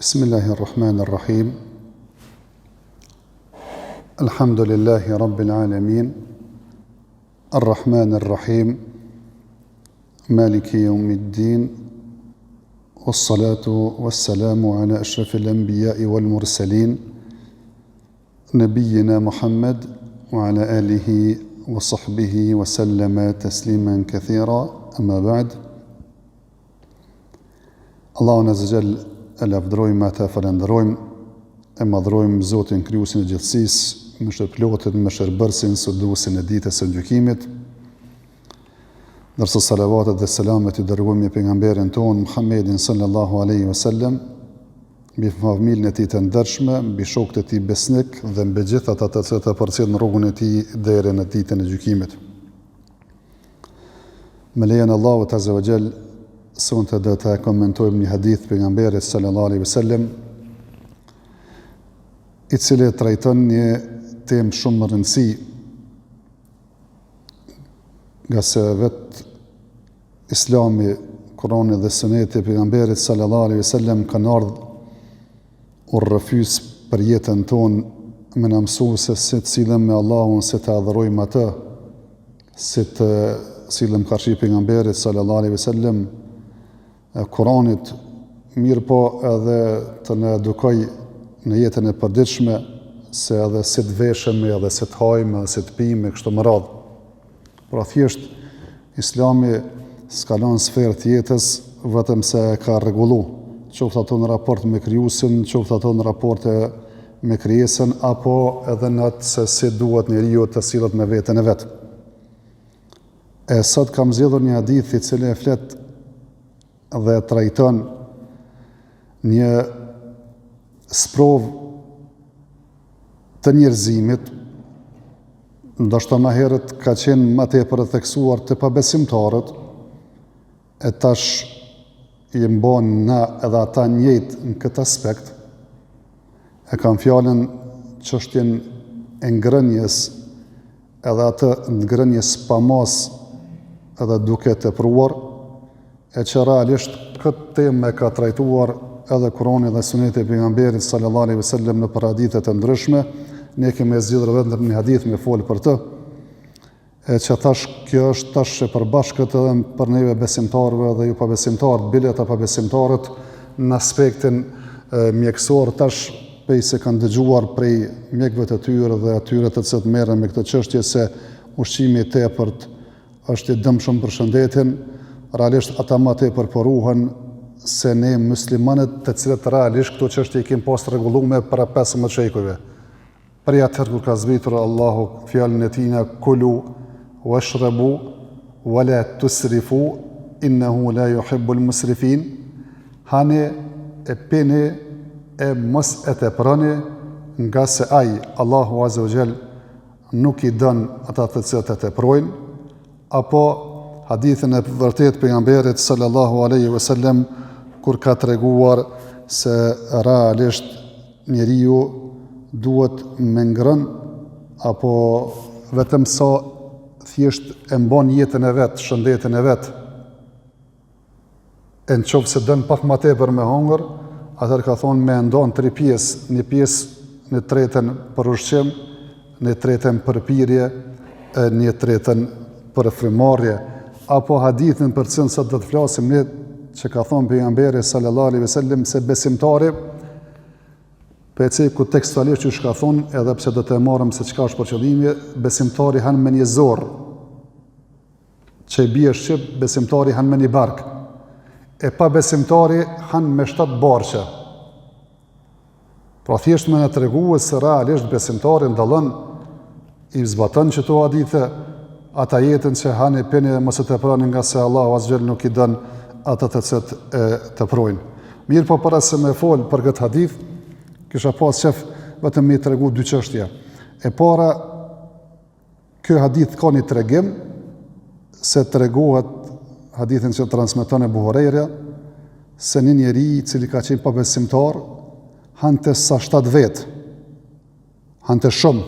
Bismillahirrahmanirrahim. Alhamdulillahi Rabbil Alamin. Arrahmanirrahim. Maliki Yawmiddin. Wassalatu wassalamu ala ashrafil anbiya'i wal mursalin. Nabiyyina Muhammad wa ala alihi wa sahbihi wa sallama tasliman kathira. Amma ba'd. Allahun azza jall e lavdrojmë, ata falenderojmë, e madhrojmë Zotin krijuesin e gjithësisë, me shërplotet, me shërbërsin, suduesin e ditës së gjykimit. Ndërsa salavatet dhe selamet i dërgojmë pejgamberin ton Muhammedin sallallahu alaihi wasallam, mbi familjen e tij të ndershme, mbi shokët e tij besnik dhe mbi gjithë ata të cilët e përcjellin rrugën e tij deri në ditën e gjykimit. Me lejen e Allahut azza wa jall, sonte do të komentojmë një hadith pejgamberit sallallahu alaihi wasallam, i cili trajton një temë shumë më rëndësi, nga se vetë Islami, Kurani dhe Suneti e pejgamberit sallallahu alaihi wasallam kanë ardhur urrëfys për jetën tonë, me na mësua se si të sillim me Allahun, si të adhurojmë atë, si të sillim karshi pejgamberit sallallahu alaihi wasallam, Kuranit, mirë po edhe të në edukoj në jetën e përditshme, se edhe si të veshemi, edhe si të hajmë, edhe si të pime, kështu më radhë. Pra thjesht, Islami s'ka lënë sferë të jetës, vetëm se ka rregullu, qoftë ato në raport me krijuesin, qoftë ato në raporte me krijesën, apo edhe në atë se si duhet njeriu të sillet me veten e vet. E sot kam zgjedhur një hadith i cili e flet dhe trajton një sprovë të njerëzimit, ndoshta më herët ka qenë më tepër të theksuar të pabesimtarët, e tash i mbon na edhe ata njëjtë në këtë aspekt. E kam fjalën çështjen e ngrënjes, edhe atë ngrënjes pa mos, edhe duke tepruar, e që realisht këtë temë ka trajtuar edhe Kurani dhe Suneti e pejgamberit sallallahu alaihi wasallam në hadithe të ndryshme. Ne kemi zgjedhur vetëm një hadith me fol për të, e që thash kjo është tash e përbashkët edhe për neve besimtarëve dhe ju pabesimtarët, bile ata pabesimtarët në aspektin mjekësor, tash pejse kanë dëgjuar prej mjekëve të tyre dhe atyre të cilët merren me këtë çështje se ushqimi i tepërt është i dëmshëm për shëndetin. Realisht ata më tepër poruhen se ne muslimanët, të cilët realisht këto çështje i kemi pas rregulluar para 15 shekujve. Për atëherë kur ka zbritur Allahu fjalën e tij, kulu washrabu wala tusrifu innahu la yuhibbul musrifin, hani e pini e mos e teproni, nga se ai Allahu azza wa jall nuk i don ata të cilët e teprojnë. Apo hadithin e vërtet pejgamberit sallallahu alaihi wasallam, kur ka treguar se realisht njeriu duhet me ngrën, apo vetëm sa thjesht e mbon jetën e vet, shëndetin e vet, e nëse dën pak më tepër me hongër, atëherë ka thonë me ndon 3 pjesë, një pjesë në tretën për ushqim, në tretën për pirje, një tretën për frymarrje. Apo hadithin për cilën sot do të flasim ne, që ka thonë pejgamberi sallallahu alaihi wasallam se besimtari, ku tekstualisht që ka thonë, edhe pse do të marrim se çka është për qëllimi, besimtari han me një zorr, që i bie shqip, besimtari han me një bark, e pa besimtari han me 7 barqe. Pra thjesht me në treguar se realisht besimtari ndallon, i zbaton çto hadithe, ata jetën që hani pini mos e teproni, nga se Allahu azza jall nuk i don ata të cilët e teprojnë. Mirë po, para se me fol për këtë hadith, kisha pas qef vetëm me tregu 2 çështje. E para, ky hadith ka një tregim se tregohet hadithin që transmeton Abu Huraira, se një njeri i cili ka qenë pabesimtar hante sa 7 vet, hante shumë,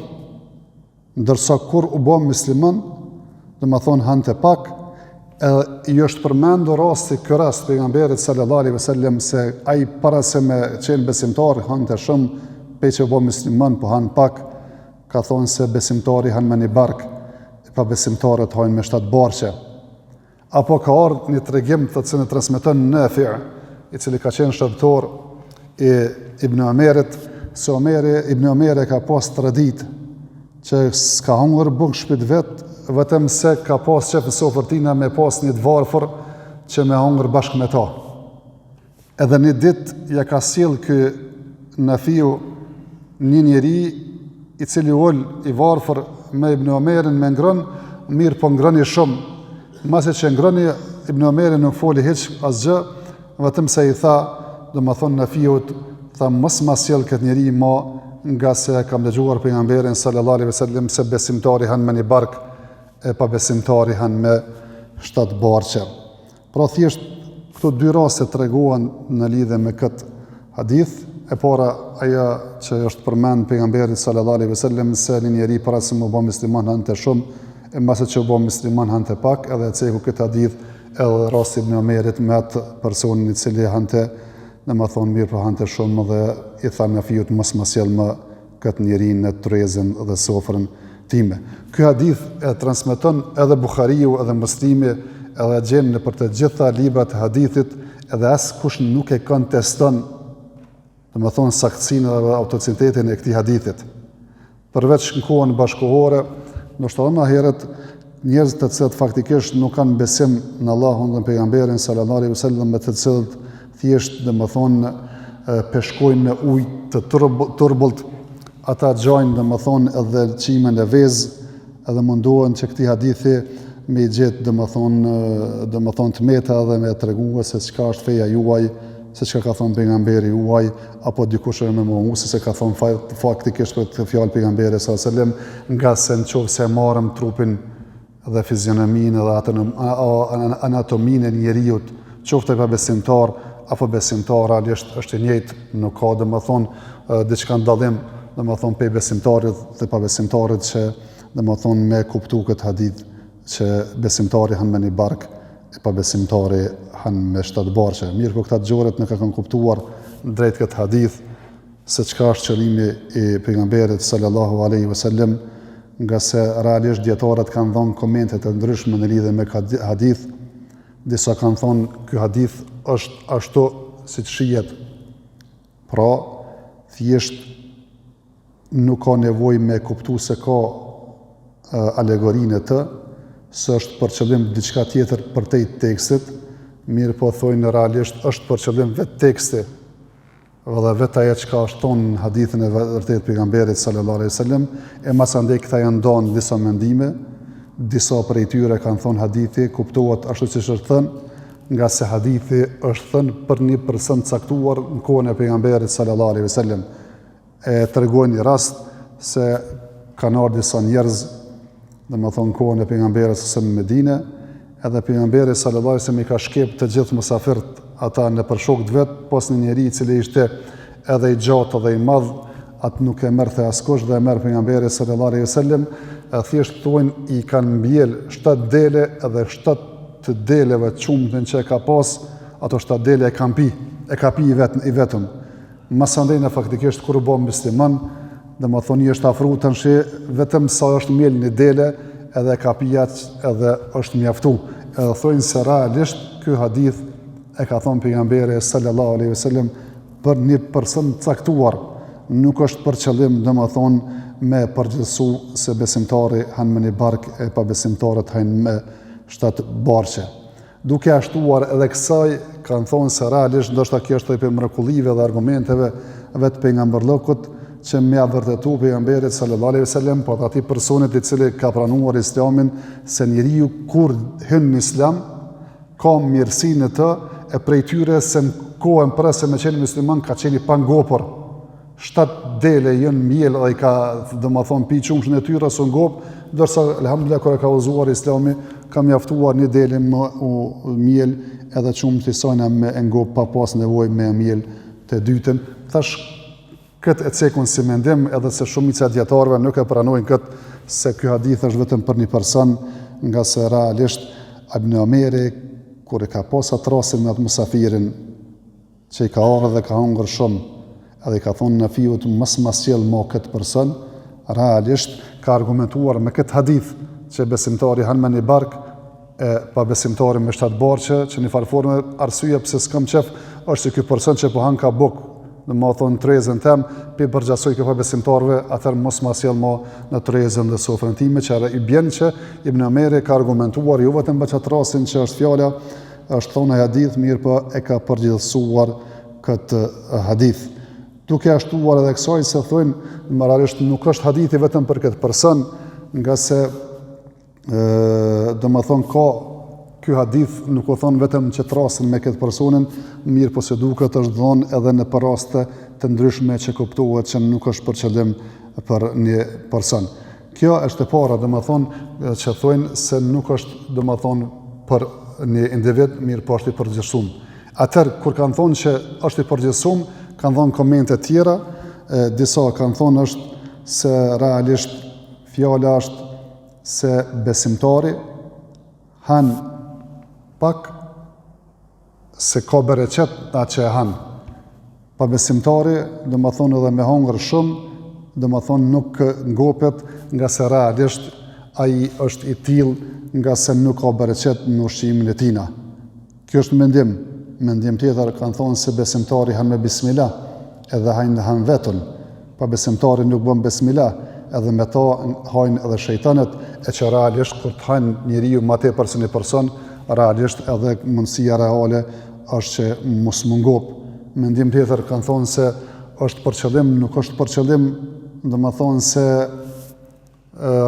ndërsa kur u bë musliman, do më thonë hante pak, Edhe i është përmendur rasti ky rast pejgamberit sallallahu alaihi wasallam se ai para se me qenë besimtar hante shumë, pe që bo musliman po han pak, ka thonë se besimtari han me një bark, pa besimtarët hajnë me 7 barqe. Apo ka ardhur një tregim të cilën e transmeton Nafi', i cili ka qenë shërbëtor i Ibn Omerit, se Ibn Omeri ka pas traditë që s'ka hungur bukë shpit vetëm se ka pas qef në sofërtina me pas një të varfër që me hungur bashkë me ta. Edhe një dit ja ka sjell ky Nafiu një njeri i cili ull i varfër me Ibn Omerin me ngrën, mirë po ngrëni shumë. Masi që ngrëni, Ibn Omeri nuk foli hiq asgjë, vetëm se i tha, dhe më thonë Nafiut, tha mos ma sjell këtë njeri ma, nga se kam dëgjuar pejgamberin sallallahu alaihi wasallam se besimtari han me një bark e pa besimtari han me 7 barqe. Pra thjesht këto 2 raste tregohen në lidhje me këtë hadith. E para ajo që është përmend pejgamberit sallallahu alaihi wasallam se një njeri para se më bë musliman hante shumë, e mbasi që u bë musliman hante pak, edhe e ceku këtë hadith edhe rasti Ibn Omerit me atë personin i cili hante, në më thonë mirë për hante shumë, dhe i tha Nafiut mos më sjell më këtë njeri në trezën dhe sofrën time. Ky hadith e transmeton edhe Buhariu edhe Muslimi, edhe gjen në për të gjitha librat e hadithit, edhe as kush nuk e konteston, dhe më thonë saktësinë dhe autoritetin e këtij hadithit. Përveç në kohën bashkohore, ndoshta më herët njerëz të cilët faktikisht nuk kanë besim në Allahun dhe pejgamberin sallallahu alaihi wasallam, me të cilët thjesht dhe më thonë peshkojnë në ujë të turbullt, ata gjajnë dhe më thonë edhe qimen e vezë, edhe mundohen që këti hadithi me i gjithë dhe më thonë të meta dhe me treguar se çka është feja juaj, se çka ka thonë pejgamberi juaj, apo dikush me mungu se ka thonë faktikisht për të fjalë pejgamberi sallallahu alaihi wasallam, nga se nëse marrëm trupin dhe fizionominë dhe atë anatominë e njeriut, qoftë pa besimtar apo besimtar, realisht është i njëjtë, nuk ka dhe më thonë diçka ndallim, dhe më thonë pe besimtarit dhe pa besimtarit, që dhe më thonë me kuptu këtë hadith që besimtari han me një bark e pa besimtari han me 7 barqe. Mirë po këta gjorët nuk e kanë kuptuar drejt këtë hadith se çka është qëllimi i pejgamberit sallallahu alaihi wasallam, nga se realisht dietarët kanë dhënë komente të ndryshme në lidhje me këtë hadith. Disa kanë thonë ky hadith është ashtu siç shihet. Pra, thjesht nuk ka nevojë me kuptu se ka alegorinë e të, se është për qëllim diçka tjetër për te tekstit, mirë po thojnë realisht është për qëllim vetë teksti, dhe vetë ajo çka është thonë në hadithin e vërtet pejgamberit sallallahu alaihi wasallam, e mas andej këta janë ndonë disa mendime, disa prej tyre kanë thonë hadithi kuptohet ashtu siç është thënë, nga se hadithi është thënë për një person caktuar në kohën e pejgamberit sallallahu alaihi wasallam. E tregojnë një rast se kanë ardhur disa njerëz, dhe më thonë kohën e pejgamberit së në Medine, edhe pejgamberi sallallahu alaihi wasallam i ka shkep të gjithë musafirët ata në për shokët vetë, pas një njeri i cili ishte edhe i gjatë edhe i madh, atë nuk e merrte askush dhe e merr pejgamberi sallallahu alaihi wasallam, thjesht thonë i kanë mbjell 7 dele edhe 7 të deleve të çumtën që ka pas, ato 7 dele e ka pi i vetëm. Masandejna faktikisht kur u bë musliman, dhe më thonë i është afru të nshi, vetëm sa është mjell një dele, edhe ka pijat edhe është mjaftu. Edhe thonë se realisht ky hadith e ka thonë pejgamberi sallallahu alaihi wasallam për një person caktuar, nuk është për qëllim dhe më thonë me përgjithësu se besimtari han me një bark e pa besimtarët han me 7 barqe. Duke ashtuar edhe kësaj, kanë thonë se realisht ndoshta kjo është për mrekullive dhe argumenteve vetë pejgamberllokut që me ia vërtetu pejgamberit sallallahu alaihi wasallam, po atij personit i cili ka pranuar islamin, se njeriu kur hyn në islam ka mirësinë e të, e prej tyre se në kohën para se me qenë musliman ka qenë i pangopur. 7 dele janë miell dhe i ka domethënë pi çumshën e tyre së ngop, ndërsa elhamdullah kur e ka uzuar islami ka mjaftuar një dele më miell edhe çumtë i saj me ngop pa pas nevojë me miell të dytën. Thash këtë e cekun si mendim, edhe se shumica e dietarëve nuk e pranojnë këtë, se ky hadith është vetëm për një person, nga se realisht Ibn Omeri, kur e ka pas atë rastin me atë musafirin, që i ka ardhur dhe ka hungër shumë, edhe i ka thonë në fiut mos sjell mo këtë person, realisht ka argumentuar me këtë hadith që besimtari han me një bark e pa besimtari me 7 barqe, që një farforme arsye pse s'kam qef është që ky person që po han ka buk, dhe ma thonë trezën tem, pe përgjasoj këpa besimtarve, atër mos ma sjell ma në trezën dhe sofrën time, që i bjen që Ibn Omeri ka argumentuar, ju vetëm bëqat rasin që është fjala, është thonë hadith, mirë për e ka përgjithësuar këtë hadith. Duke ashtuar edhe kësaj se thonë, moralisht nuk është hadithi vetëm për këtë person, nga se do më thonë ka ky hadith nuk o thonë vetëm që të rasin me këtë personin, mirë po se duket është dhonë edhe në për raste të ndryshme që kuptohet që nuk është për qëllim për një person. Kjo është e para, do më thonë që thonë se nuk është do më thonë për një individ, mirë po është i përgjithësum. Atër, kur kanë thonë që është i përgjithësum, kanë thonë komente tjera, disa kanë thonë është se realisht fjala është se besimtari han pak se ka bereqet na që e han. Pa besimtari, dhe më thonë edhe me hongër shumë, dhe më thonë nuk ngopet nga se realisht ai është i tillë nga se nuk ka bereqet në ushqimin e tina. Kjo është mendim. Mendim tjetër kanë thonë se besimtari han me bismillah, edhe han vetën. Pa besimtari nuk bën bismillah, edhe me ta hajnë edhe shejtanet, e që realisht kur të hajnë njeriu ma tepër se një person, realisht edhe mundësia reale është që mos mungop. Mendim tjetër kanë thonë se është për qëllim, nuk është për qëllim, dhe më thonë se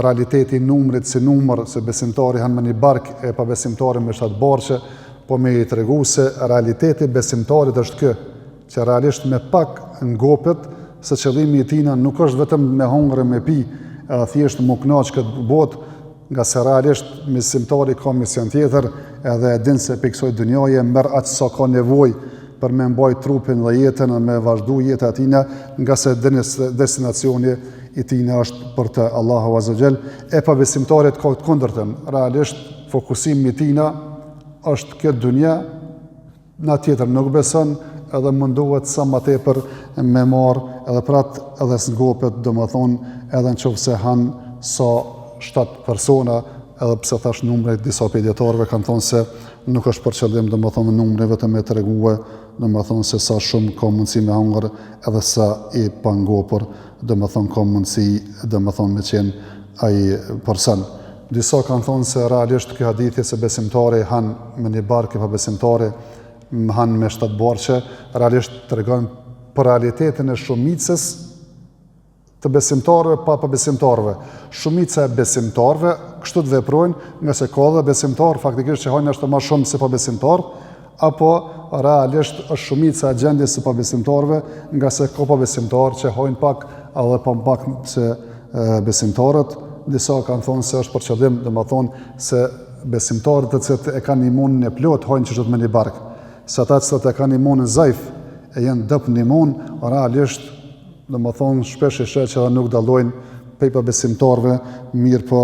realiteti numrit si numër, se besimtari han me një bark e pa besimtari me 7 barqe, po me i tregu se realiteti besimtarit është kë, që realisht me pak ngopet, se qëllimi i tina nuk është vetëm me hongre me pi, edhe thjesht më knaq këtë botë, nga se realisht besimtari ka mision tjetër, edhe e din se për kësoj dënjaje merr atë sa ka nevoj për me mbaj trupin dhe jetën dhe me vazhdu jetë atina, nga se destinacioni i tina është për të Allahu Azza Jall, e pa besimtarit ka të kundërtën. Realisht fokusimi i tina është këtë dënja, na tjetër nuk beson, edhe mundohet sa më tepër me marr edhe prat edhe s'ngopet, domethënë edhe nëse han sa 7 persona, edhe pse thash numri disa pediatrëve kanë thonë se nuk është për qëllim domethënë numri vetëm e tregue, domethënë se sa shumë ka mundësi me hangër edhe sa i pangopur, domethënë ka mundësi domethënë me qenë ai person. Disa kanë thonë se realisht ky hadithi se besimtari han me një barkë pa besimtari han me 7 barqe, realisht tregon për realitetin e shumicës të besimtarëve pa besimtarëve. Shumica e besimtarëve kështu të veprojnë, nga se ka dhe besimtarë faktikisht që hajnë është më shumë se pa besimtarë, apo realisht është shumica e gjendjes së pa besimtarëve, nga se ka pa besimtarë që hajnë pak edhe pa pak se besimtarët. Disa kanë thonë se është për qëllim, domethënë se besimtarët të cilët e kanë imunin e plot hajnë çështë me një bark. Se ata që e kanë imunin zaif e janë dëp në imun, realisht domethënë shpesh e sheh që nuk dallojnë pej pa besimtarëve, mirë po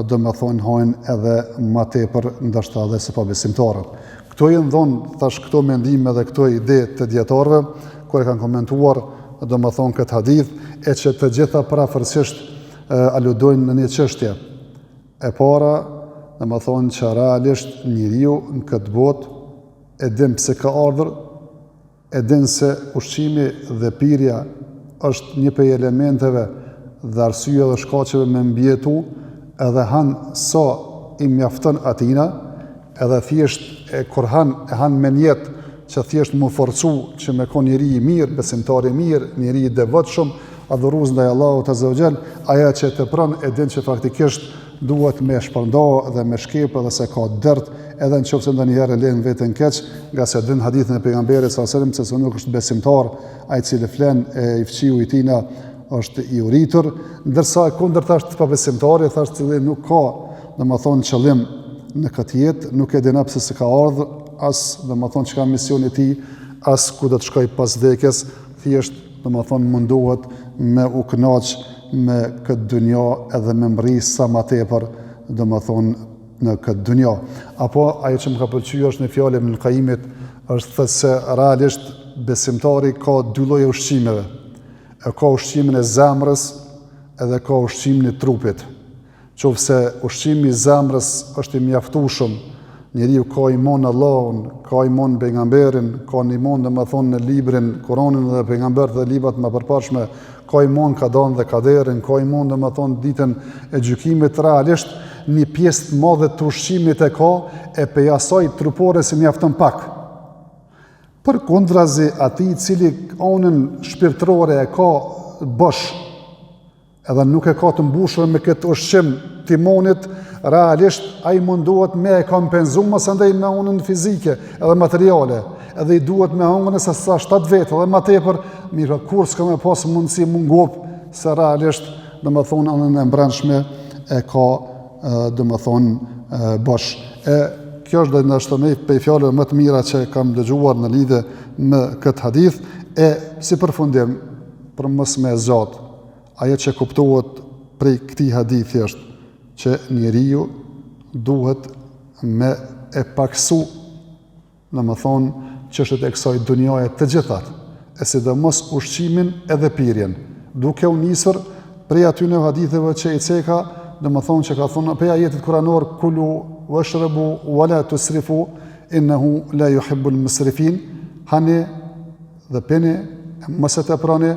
domethënë hajnë edhe më tepër ndoshta edhe se pa besimtarët. Këto janë dhonë thash këto mendime dhe këto ide të dietarëve kur e kanë komentuar domethënë këtë hadith, e që të gjitha parafërsisht aludojnë në një çështje. E para, domethënë që realisht njeriu në këtë botë e din pse ka ardhur, e din se ushqimi dhe pirja është një prej elementeve dhe arsye dhe shkaqeve me mbjetu, edhe han sa i mjafton atina, edhe thjesht kur e han me njet që thjesht më forcu që me kon njeri i mirë, besimtar i mirë, njeri i devotshëm, adhurues ndaj Allahut Azza wa Jall, aja që të pran e din që faktikisht duhet me shpërnda dhe me shkep edhe se ka dërt, edhe në qoftë se ndonjëherë lën veten keq, nga se din hadithin e pejgamberit sallallahu alajhi wasallam se nuk është besimtar ai i cili flen e i fqiu i tina është i uritur, ndërsa e kundërta është pa besimtari, thashë se nuk ka domethënë qëllim në këtë jetë, nuk e din pse s'ka ardhur, as domethënë çka misioni i tij, as ku do të shkoj pas vdekjes, thjesht domethënë mundohet me u kënaq me këtë dunjë edhe me mbërris sa më tepër domethënë në këtë dunja. Apo ajo që më ka pëlqyer është në fjalën e Ibn Qayyimit, është thënë se realisht besimtari ka dy lloje ushqimeve. Ka ushqimin e zemrës edhe ka ushqimin e trupit. Qofse ushqimi i zemrës është i mjaftueshëm, njeriu ka iman në Allahun, ka iman në pejgamberin, ka iman domethënë në librin, Kur'anin dhe pejgambert dhe librat më përparshme, ka iman kadan dhe kaderin, ka iman domethënë ditën e gjykimit. Realisht një pjesë të madhe të ushqimit e ka, e pe asaj trupore si mjafton pak. Përkundrazi atij i cili anën shpirtërore e ka bosh, edhe nuk e ka të mbushur me këtë ushqim të imanit, realisht ai mundohet me e kompenzuar mos andaj me anën fizike edhe materiale, edhe i duhet me hangën sa 7 vjet edhe më tepër, mirë kur s'ka më pas mundësi mungop se realisht domethënë anën e brendshme e ka domethënë bosh. Kjo është ndoshta një prej fjalëve më të mira që kam dëgjuar në lidhje me këtë hadith. Si përfundim, për mos me zot, ajo që kuptohet prej këtij hadithi është që njeriu duhet me e paksu, domethënë çështjet e kësaj dunjaje të gjithat, e sidomos ushqimin edhe pirjen, duke u nisur prej aty në haditheve që i ceka, domethënë që ka thonë për ajetit kuranor kulu washrabu wala tusrifu innahu la yuhibbul musrifin, hani dhe pini, mos e teproni,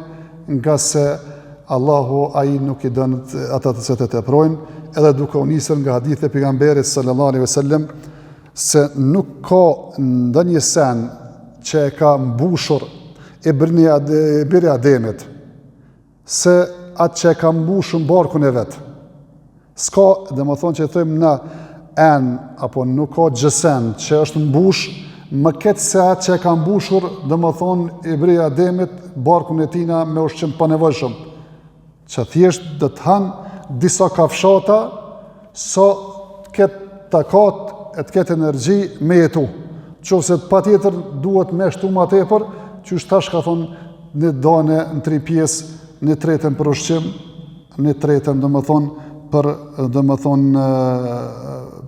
nga se Allahu ai nuk i don ata të teprojnë, edhe duke u nisur nga hadithe pejgamberit sallallahu alaihi wasallam se nuk ka ndonjë sen që e ka mbushur e biri Ademit se atë që e ka mbushur barkun e vet. S'ka, domethënë që thojmë na apo nuk ka gjësen që është mbush më këtë se atë që e ka mbushur, domethënë i biri Ademit barkun e tina me ushqim pa nevojshëm, që thjesht do të hanë disa kafshata sa të ketë takat, të ketë energji me jetu. Qofse patjetër duhet me shtu më tepër, që tash ka thonë një dane në 3 pjesë, një tretën për ushqim, një tretën domethënë për domethënë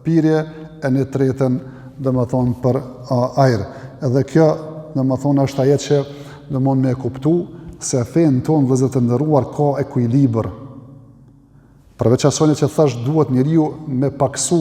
pirje, e një tretën domethënë për ajër. Edhe kjo domethënë është ajo që domon me kuptu se fenë tonë vëllezër të nderuar ka ekuilibër. Përveç asaj që thash duhet njeriu me paksu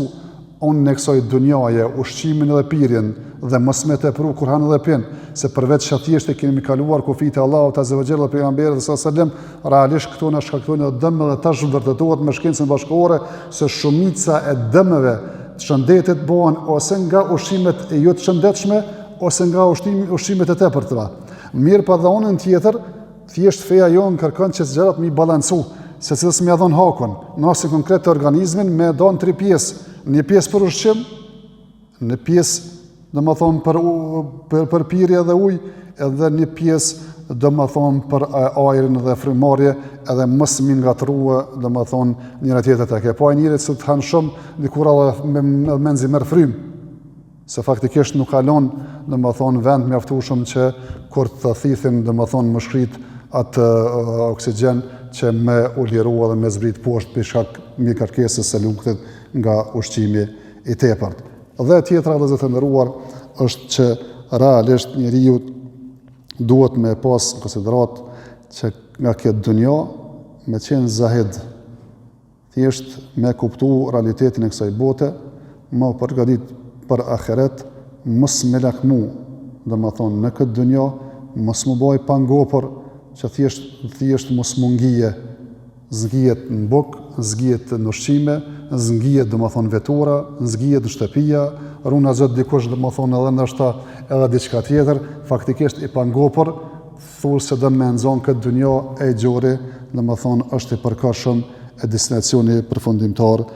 unë në kësaj dunjaje, ushqimin edhe pirjen, dhe mos me tepru kur han edhe pin, se përveç që thjesht e kemi kaluar kufit e Allahut azza wa jalla dhe pejgamberit sallallahu alajhi wasallam, realisht këtu na shkaktojnë dëm dhe tash vërtetohet me shkencën bashkëkohore se shumica e dëmeve të shëndetit bëhen ose nga ushqimet e jo të shëndetshme ose nga ushqimet e tepërta. Mirë pa dhe anën tjetër, thjesht feja jonë kërkon që gjërat me i balancu, se cilës me dhon hakun, në rastin konkret të organizmin me dhon 3 pjesë, një pjesë për ushqim, një pjesë domethënë për pirje dhe ujë, edhe një pjesë domethënë për ajrin dhe frymarrje, edhe mos mi ngatrua domethënë njëra tjetër tek. Po ai njëri që të han shumë dikur edhe me menzi merr frym, se faktikisht nuk kalon domethënë vend mjaftueshëm që kur të thithin domethënë mushkrit atë oksigjen që me u lirua dhe me zbrit poshtë për shkak mbi kërkesës së lungët nga ushqimi i tepërt. Dhe tjetra vëllezër të nderuar është që realisht njeriu duhet me pas konsiderat që nga këtë dunja me qenë zahid, thjesht me kuptu realitetin e kësaj bote, më përgatit për ahiret, mos me lakmu, domethënë në këtë dunja, mos më baj pangopër, që thjesht mos mungije, zgjihet në buk, zgjihet në ushqime, zgjihet domethënë vetura, zgjihet në shtëpia, runa zot dikush domethënë edhe ndoshta edhe diçka tjetër, faktikisht i pangopër, thur se do më nxon këtë dunjë e gjori, domethënë është i përkohshëm e destinacioni përfundimtar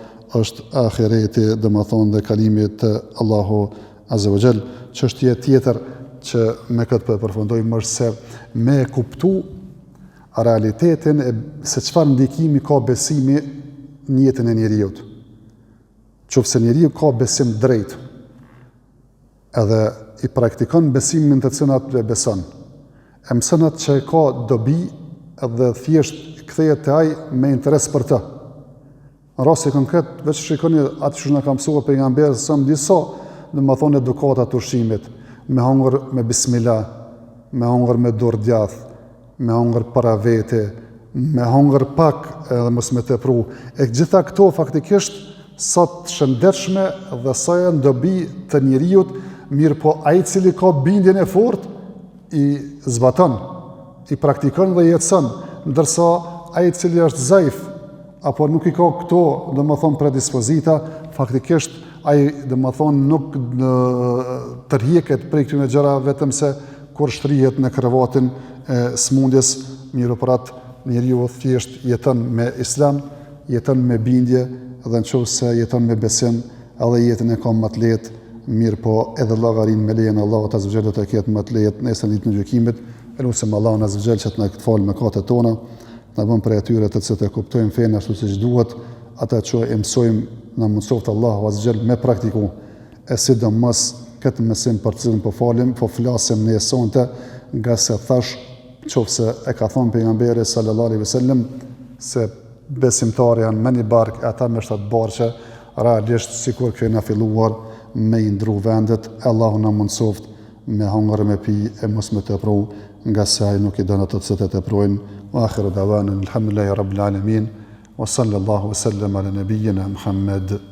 është ahireti, domethënë dhe kalimi te Allahu azza wa jall. Çështje tjetër që me këtë përfundojmë është se me kuptu realitetin e se çfarë ndikimi ka besimi në jetën e njeriu. Qofse njeriu ka besim drejt, edhe i praktikon besimin të cilat e beson, e mëson atë që ka dobi edhe thjesht kthehet te ai me interes për të. Në rasti konkret, veç shikoni atë që na ka mësuar pejgamberi sa disa, domethënë edukata të ushqimit, me hongër me bismillah, me hongër me dorë djath, me hongër para vete, me hongër pak edhe mos me tepru. E gjitha këto faktikisht sot shëndetshme dhe sa janë dobi të njeriut, mirë po ai cili ka bindjen e fortë i zbaton, i praktikon dhe jetëson, ndërsa ai cili është zaif apo nuk i ka këto, domethënë predispozita, faktikisht ai domethënë nuk tërhiqet prej këtyre gjëra vetëm se kur shtrihet në krevatin e smundjes, mirë për atë njeriu thjesht jeton me islam, jeton me bindje dhe nëse jeton me besim, edhe jetën e ka më të lehtë, mirë po edhe llogarin me lejen e Allahut azza wa jalla të ketë më të lehtë nesër ditën e gjykimit. Elusim Allahun azza wa jalla që të na falë mëkatet tona, na bën për atyre të cilët e kuptojmë fenë ashtu siç duhet, ata që e mësojmë na mundsoft Allahu azza wa jalla me praktiku. E sidomos këtë mësim për të cilën po flasim në sonte, nga se thash qofse e ka thonë pejgamberi sallallahu alaihi wasallam se besimtarë janë me një barkë, ata me 7 barqe, realisht sikur kena filluar me i ndru vendet, Allahu na mundsoft me hangër me pi e mos me tepru, nga se ai nuk i don ato që të teprojnë. Wa akhiru dawana alhamdulillahi rabbil alamin wa sallallahu wa sallam ala nabiyyina Muhammad.